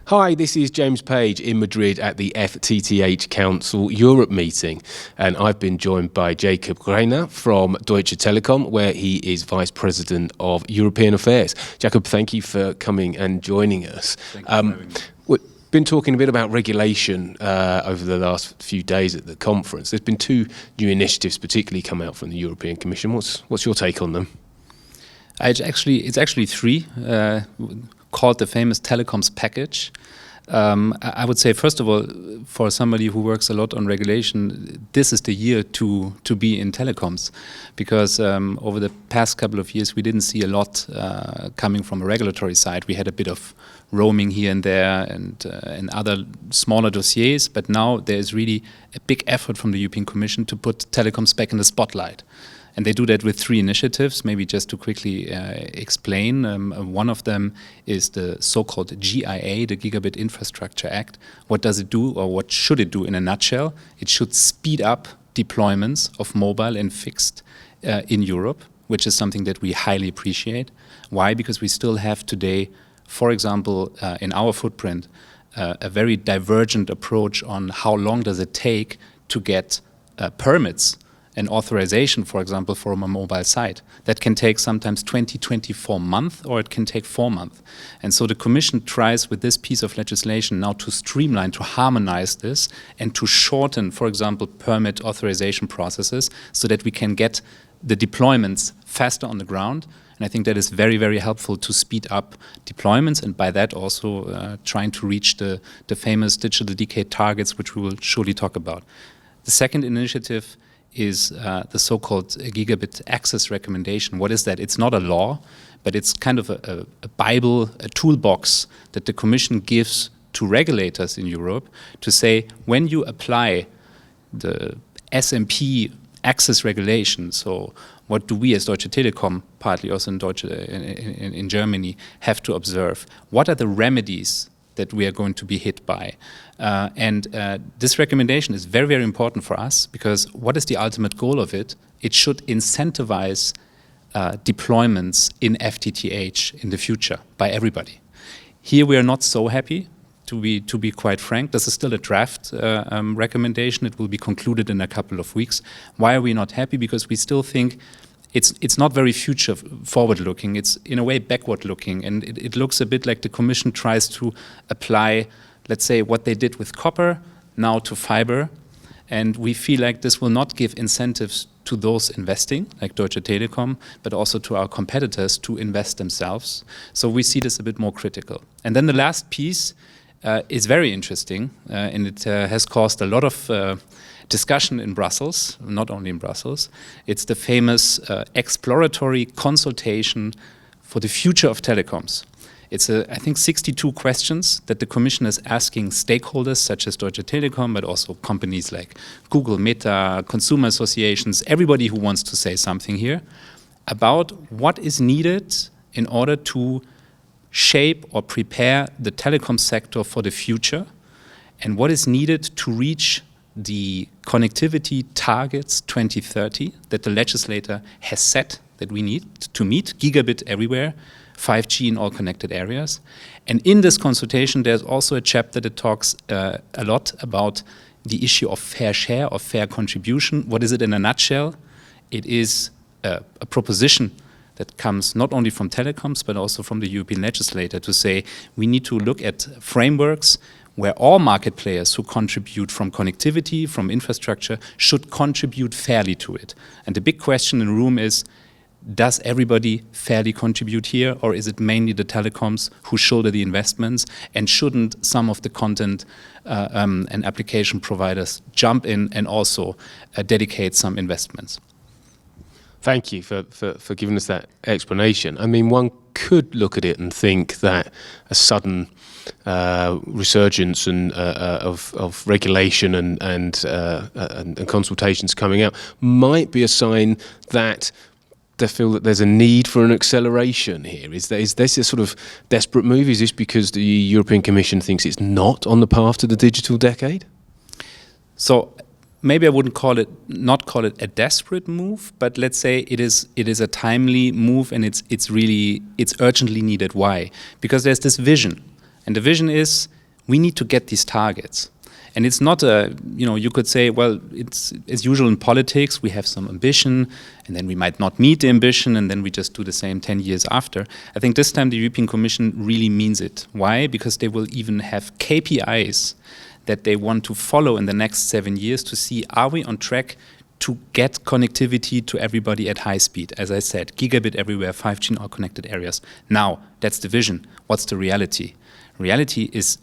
Hi, this is James Page in Madrid at the FTTH Council Europe meeting, and I've been joined by Jakob Greiner from Deutsche Telekom, where he is Vice President of European Affairs. Jakob, thank you for coming and joining us. Thank you for having me. We've been talking a bit about regulation over the last few days at the conference. There's been two new initiatives particularly come out from the European Commission. What's your take on them? It's actually three, called the famous telecoms package. I would say, first of all, for somebody who works a lot on regulation, this is the year to be in telecoms, because over the past couple of years we didn't see a lot coming from a regulatory side. We had a bit of roaming here and there and other smaller dossiers, but now there is really a big effort from the European Commission to put telecoms back in the spotlight. And they do that with three initiatives. Maybe just to quickly explain, one of them is the so-called GIA, the Gigabit Infrastructure Act. What does it do, or what should it do in a nutshell? It should speed up deployments of mobile and fixed in Europe, which is something that we highly appreciate. Why? Because we still have today, for example, in our footprint, a very divergent approach on how long does it take to get permits and authorization, for example, from a mobile site. That can take sometimes 24 months, or it can take 4 months. And so the Commission tries with this piece of legislation now to streamline, to harmonize this, and to shorten, for example, permit authorization processes so that we can get the deployments faster on the ground. And I think that is very, very helpful to speed up deployments, and by that also trying to reach the famous digital decade targets, which we will surely talk about. The second initiative is the so-called Gigabit Access Recommendation. What is that? It's not a law, but it's kind of a Bible, a toolbox that the Commission gives to regulators in Europe to say, when you apply the SMP access regulation, so what do we as Deutsche Telekom, partly also in Germany, have to observe? What are the remedies that we are going to be hit by? This recommendation is very, very important for us, because what is the ultimate goal of it? It should incentivize deployments in FTTH in the future by everybody. Here we are not so happy, to be quite frank. This is still a draft recommendation. It will be concluded in a couple of weeks. Why are we not happy? Because we still think it's not very future forward looking. It's in a way backward looking, and it looks a bit like the Commission tries to apply, let's say, what they did with copper now to fiber. And we feel like this will not give incentives to those investing, like Deutsche Telekom, but also to our competitors to invest themselves. So we see this a bit more critical. And then the last piece is very interesting, and it has caused a lot of discussion in Brussels, not only in Brussels. It's the famous exploratory consultation for the future of telecoms. It's, I think, 62 questions that the Commission is asking stakeholders such as Deutsche Telekom, but also companies like Google, Meta, consumer associations, everybody who wants to say something here, about what is needed in order to shape or prepare the telecom sector for the future, and what is needed to reach the connectivity targets 2030 that the legislator has set that we need to meet, gigabit everywhere, 5G in all connected areas. And in this consultation, there's also a chapter that talks a lot about the issue of fair share, or fair contribution. What is it in a nutshell? It is a proposition that comes not only from telecoms, but also from the European legislator to say we need to look at frameworks where all market players who contribute from connectivity, from infrastructure, should contribute fairly to it. And the big question in the room is, does everybody fairly contribute here, or is it mainly the telecoms who shoulder the investments, and shouldn't some of the content and application providers jump in and also dedicate some investments? Thank you for giving us that explanation. I mean, one could look at it and think that a sudden resurgence of regulation and consultations coming out might be a sign that they feel that there's a need for an acceleration here. Is this a sort of desperate move? Is this because the European Commission thinks it's not on the path to the digital decade? So maybe I wouldn't not call it a desperate move, but let's say it is a timely move, and it's urgently needed. Why? Because there's this vision, and the vision is we need to get these targets. And it's not you could say, well, it's as usual in politics, we have some ambition, and then we might not meet the ambition, and then we just do the same 10 years after. I think this time the European Commission really means it. Why? Because they will even have KPIs that they want to follow in the next 7 years to see, are we on track to get connectivity to everybody at high speed? As I said, gigabit everywhere, 5G in all connected areas. Now, that's the vision. What's the reality? Reality is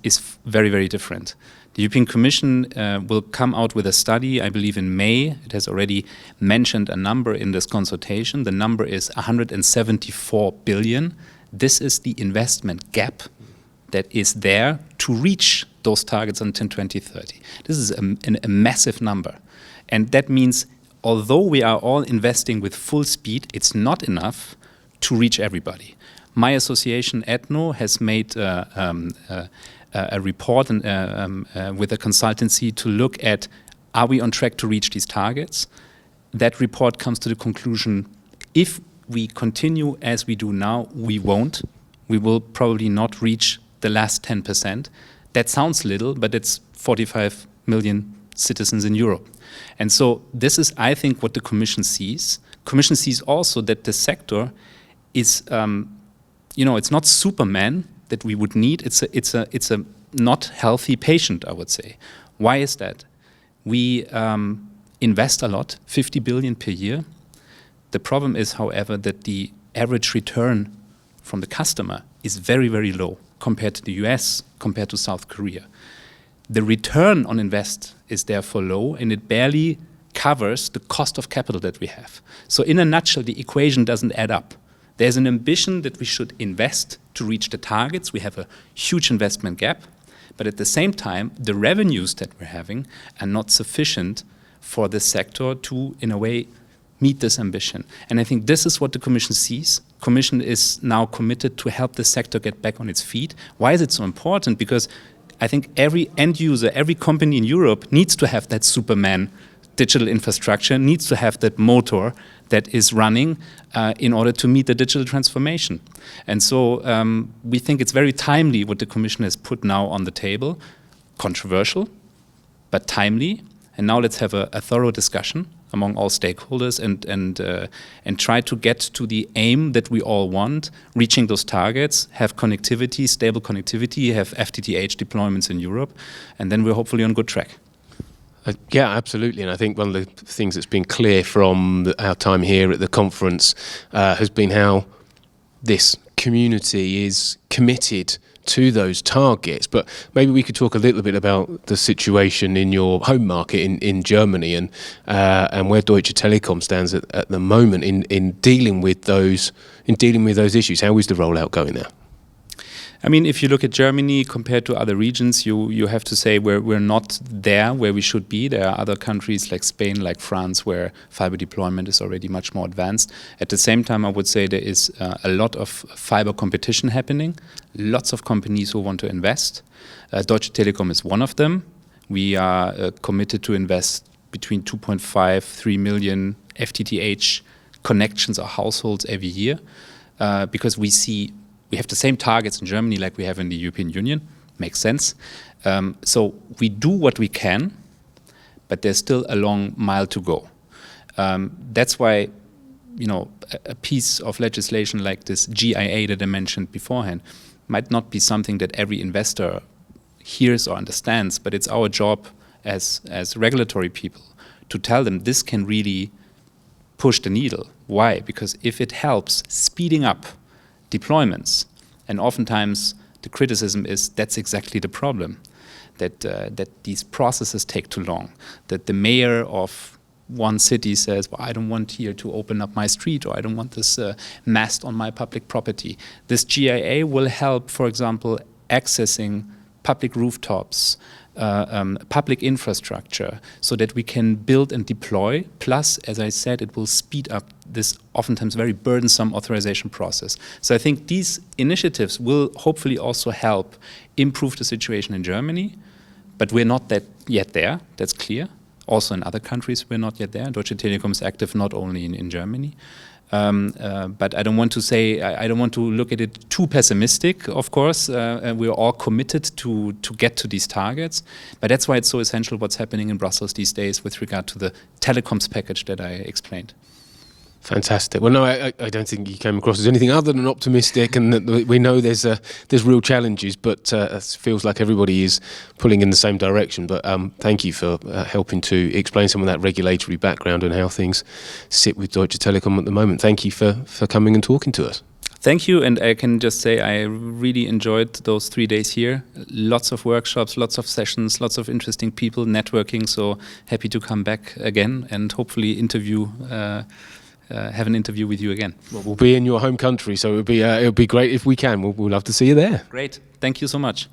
very, very different. The European Commission will come out with a study, I believe in May. It has already mentioned a number in this consultation. The number is 174 billion. This is the investment gap that is there to reach those targets until 2030. This is a massive number. And that means, although we are all investing with full speed, it's not enough to reach everybody. My association, ETNO, has made a report with a consultancy to look at, are we on track to reach these targets? That report comes to the conclusion, if we continue as we do now, we won't. We will probably not reach the last 10%. That sounds little, but it's 45 million citizens in Europe. And so this is, I think, what the Commission sees. Commission sees also that the sector is, it's not Superman that we would need. It's a not healthy patient, I would say. Why is that? We invest a lot, 50 billion per year. The problem is, however, that the average return from the customer is very, very low compared to the US, compared to South Korea. The return on invest is therefore low, and it barely covers the cost of capital that we have. So in a nutshell, the equation doesn't add up. There's an ambition that we should invest to reach the targets. We have a huge investment gap, but at the same time, the revenues that we're having are not sufficient for the sector to, in a way, meet this ambition. And I think this is what the Commission sees. Commission is now committed to help the sector get back on its feet. Why is it so important? Because I think every end user, every company in Europe needs to have that Superman digital infrastructure, needs to have that motor that is running in order to meet the digital transformation. And so we think it's very timely what the Commission has put now on the table. Controversial, but timely. And now let's have a thorough discussion among all stakeholders and try to get to the aim that we all want, reaching those targets, have connectivity, stable connectivity, have FTTH deployments in Europe, and then we're hopefully on good track. Yeah, absolutely. And I think one of the things that's been clear from our time here at the conference has been how this community is committed to those targets. But maybe we could talk a little bit about the situation in your home market in Germany and where Deutsche Telekom stands at the moment in dealing with those issues. How is the rollout going there? I mean, if you look at Germany compared to other regions, you have to say we're not there where we should be. There are other countries like Spain, like France, where fiber deployment is already much more advanced. At the same time, I would say there is a lot of fiber competition happening, lots of companies who want to invest. Deutsche Telekom is one of them. We are committed to invest between 2.5, 3 million FTTH connections or households every year because we have the same targets in Germany like we have in the European Union. Makes sense. So we do what we can, but there's still a long mile to go. That's why, a piece of legislation like this GIA that I mentioned beforehand might not be something that every investor hears or understands, but it's our job as regulatory people to tell them this can really push the needle. Why? Because if it helps speeding up deployments, and oftentimes the criticism is that's exactly the problem, that these processes take too long, that the mayor of one city says, well, I don't want here to open up my street, or I don't want this mast on my public property. This GIA will help, for example, accessing public rooftops, public infrastructure, so that we can build and deploy. Plus, as I said, it will speed up this oftentimes very burdensome authorization process. So I think these initiatives will hopefully also help improve the situation in Germany, but we're not yet there, that's clear. Also in other countries, we're not yet there. Deutsche Telekom is active not only in Germany. But I don't want to say, I don't want to look at it too pessimistic, of course. We're all committed to get to these targets. But that's why it's so essential what's happening in Brussels these days with regard to the telecoms package that I explained. Fantastic. Well, no, I don't think you came across as anything other than optimistic, and that we know there's real challenges, but it feels like everybody is pulling in the same direction. But thank you for helping to explain some of that regulatory background and how things sit with Deutsche Telekom at the moment. Thank you for coming and talking to us. Thank you, and I can just say I really enjoyed those 3 days here. Lots of workshops, lots of sessions, lots of interesting people, networking, so happy to come back again and hopefully have an interview with you again. Well, we'll be in your home country, so it would be great if we can. We'll love to see you there. Great. Thank you so much.